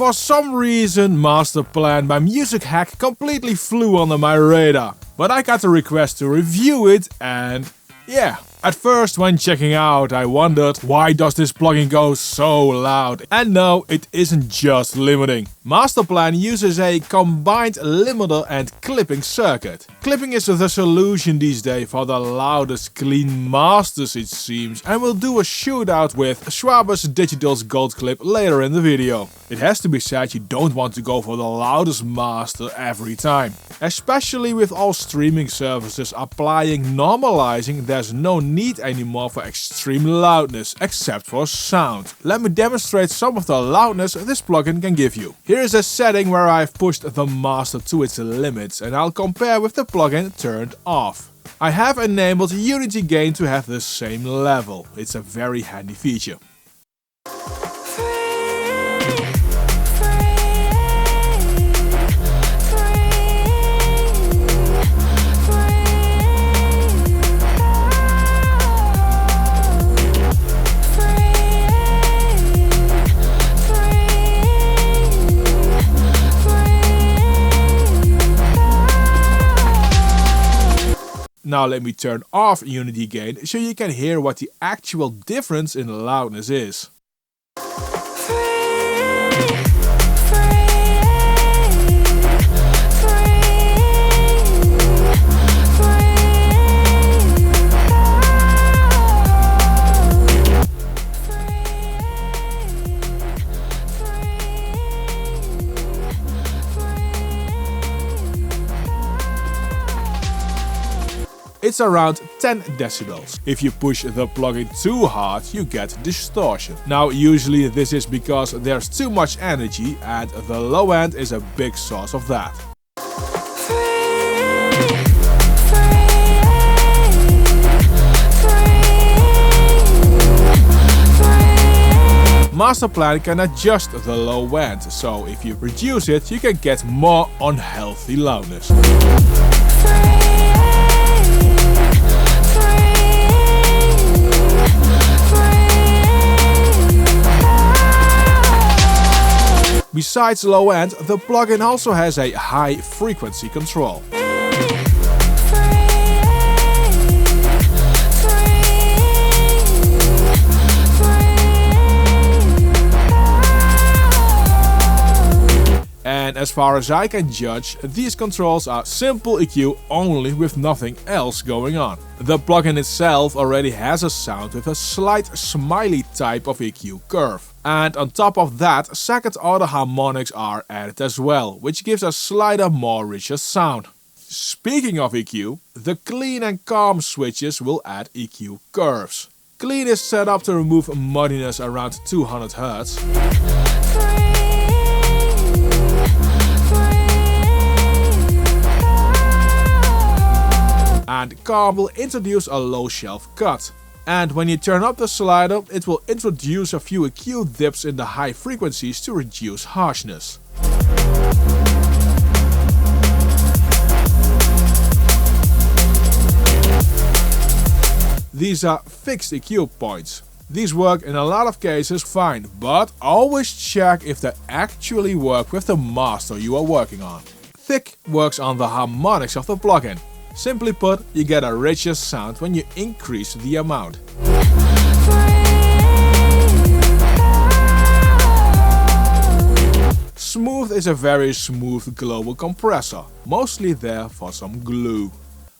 For some reason, MasterPlan, my music hack, completely flew under my radar. But I got a request to review it and yeah. At first, when checking out, I wondered, why does this plugin go so loud? And no, it isn't just limiting. MasterPlan uses a combined limiter and clipping circuit. Clipping is the solution these days for the loudest clean masters, it seems, and we'll do a shootout with Schwabe's Digital's Goldclip later in the video. It has to be said, you don't want to go for the loudest master every time. Especially with all streaming services applying normalizing, there's no need anymore for extreme loudness, except for sound. Let me demonstrate some of the loudness this plugin can give you. Here is a setting where I've pushed the master to its limits, and I'll compare with the plugin turned off. I have enabled unity gain to have the same level. It's a very handy feature. Now let me turn off unity gain so you can hear what the actual difference in loudness is. It's around 10 decibels. If you push the plugin too hard, you get distortion. Now usually this is because there's too much energy and the low end is a big source of that. MasterPlan can adjust the low end, so if you reduce it, you can get more unhealthy loudness. Besides low end, the plugin also has a high frequency control. And as far as I can judge, these controls are simple EQ only with nothing else going on. The plugin itself already has a sound with a slight smiley type of EQ curve. And on top of that, second order harmonics are added as well, which gives a slighter, more richer sound. Speaking of EQ, the clean and calm switches will add EQ curves. Clean is set up to remove muddiness around 200 Hz. And calm will introduce a low shelf cut. And when you turn up the slider, it will introduce a few EQ dips in the high frequencies to reduce harshness. These are fixed EQ points. These work in a lot of cases fine, but always check if they actually work with the master you are working on. Thick works on the harmonics of the plugin. Simply put, you get a richer sound when you increase the amount. Smooth is a very smooth global compressor, mostly there for some glue.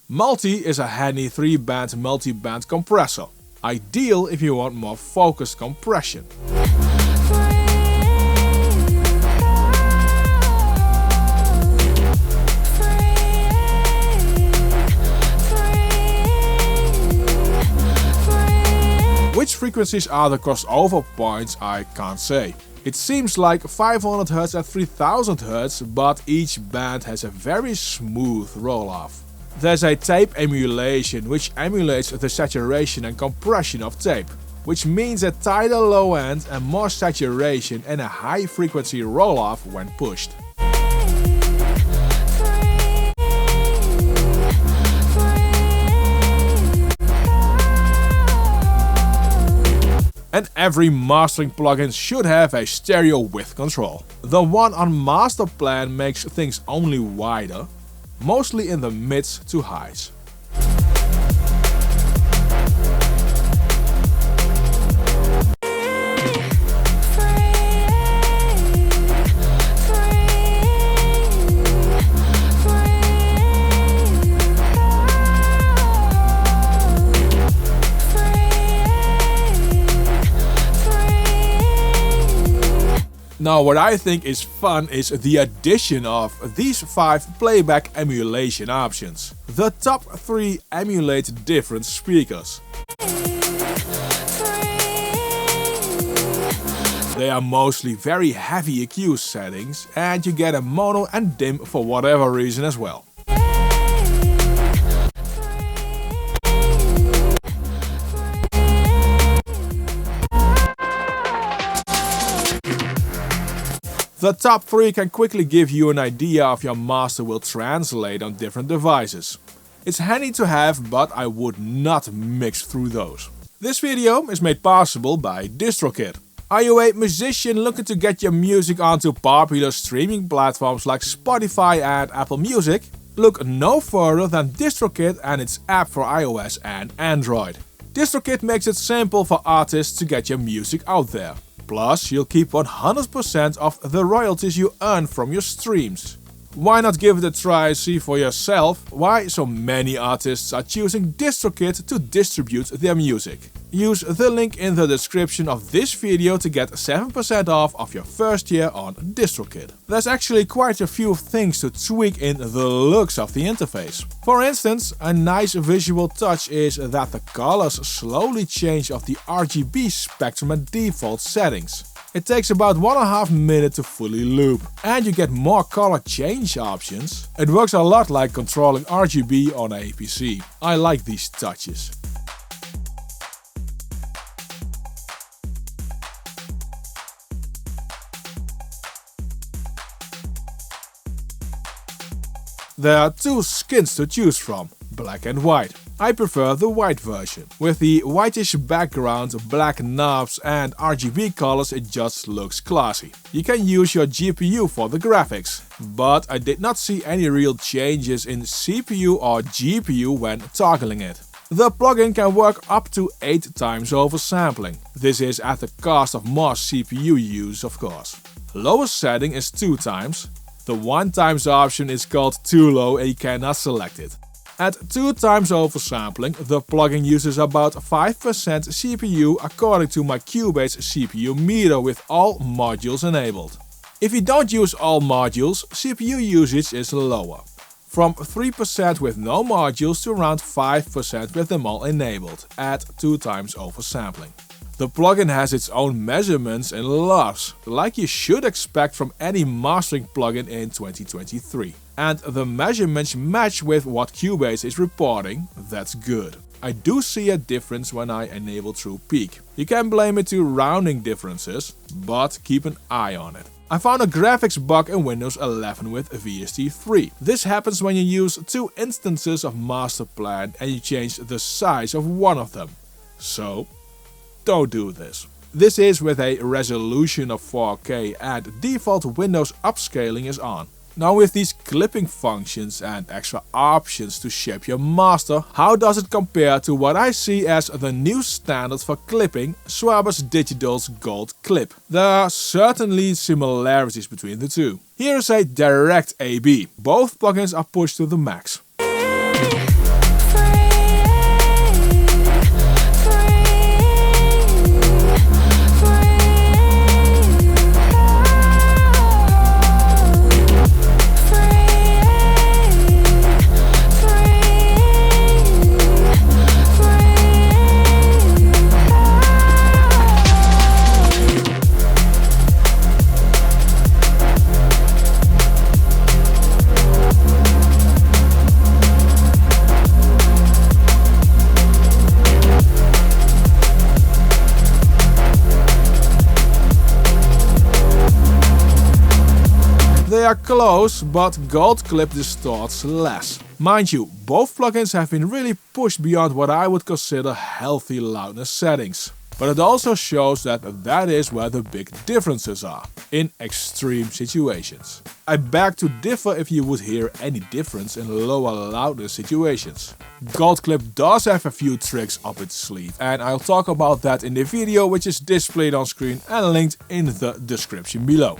Multi is a handy 3-band multiband compressor, ideal if you want more focused compression. Which frequencies are the crossover points, I can't say. It seems like 500 Hz and 3000 Hz, but each band has a very smooth roll-off. There's a tape emulation, which emulates the saturation and compression of tape, which means a tighter low end and more saturation and a high frequency roll-off when pushed. And every mastering plugin should have a stereo width control. The one on MasterPlan makes things only wider, mostly in the mids to highs. Now what I think is fun is the addition of these 5 playback emulation options. The top 3 emulate different speakers. They are mostly very heavy EQ settings and you get a mono and dim for whatever reason as well. The top 3 can quickly give you an idea of your master will translate on different devices. It's handy to have, but I would not mix through those. This video is made possible by DistroKid. Are you a musician looking to get your music onto popular streaming platforms like Spotify and Apple Music? Look no further than DistroKid and its app for iOS and Android. DistroKid makes it simple for artists to get your music out there. Plus, you'll keep 100% of the royalties you earn from your streams. Why not give it a try, see for yourself why so many artists are choosing DistroKid to distribute their music. Use the link in the description of this video to get 7% off of your first year on DistroKid. There's actually quite a few things to tweak in the looks of the interface. For instance, a nice visual touch is that the colors slowly change of the RGB spectrum at default settings. It takes about 1.5 minutes to fully loop, and you get more color change options. It works a lot like controlling RGB on a PC. I like these touches. There are 2 skins to choose from, black and white. I prefer the white version. With the whitish background, black knobs and RGB colors, it just looks classy. You can use your GPU for the graphics, but I did not see any real changes in CPU or GPU when toggling it. The plugin can work up to 8 times oversampling. This is at the cost of more CPU use, of course. Lowest setting is 2 times. The 1 times option is called too low and you cannot select it. At 2 times oversampling, the plugin uses about 5% CPU according to my Cubase CPU meter with all modules enabled. If you don't use all modules, CPU usage is lower. From 3% with no modules to around 5% with them all enabled, at 2 times oversampling. The plugin has its own measurements and loss, like you should expect from any mastering plugin in 2023. And the measurements match with what Cubase is reporting, that's good. I do see a difference when I enable True Peak. You can blame it to rounding differences, but keep an eye on it. I found a graphics bug in Windows 11 with VST3. This happens when you use 2 instances of MasterPlan and you change the size of one of them. So, don't do this. This is with a resolution of 4K and default Windows upscaling is on. Now with these clipping functions and extra options to shape your master, how does it compare to what I see as the new standard for clipping, Schwabe's Digital's Goldclip? There are certainly similarities between the two. Here is a direct A/B. Both plugins are pushed to the max. They are close, but Goldclip distorts less. Mind you, both plugins have been really pushed beyond what I would consider healthy loudness settings. But it also shows that that is where the big differences are, in extreme situations. I beg to differ if you would hear any difference in lower loudness situations. Goldclip does have a few tricks up its sleeve, and I'll talk about that in the video which is displayed on screen and linked in the description below.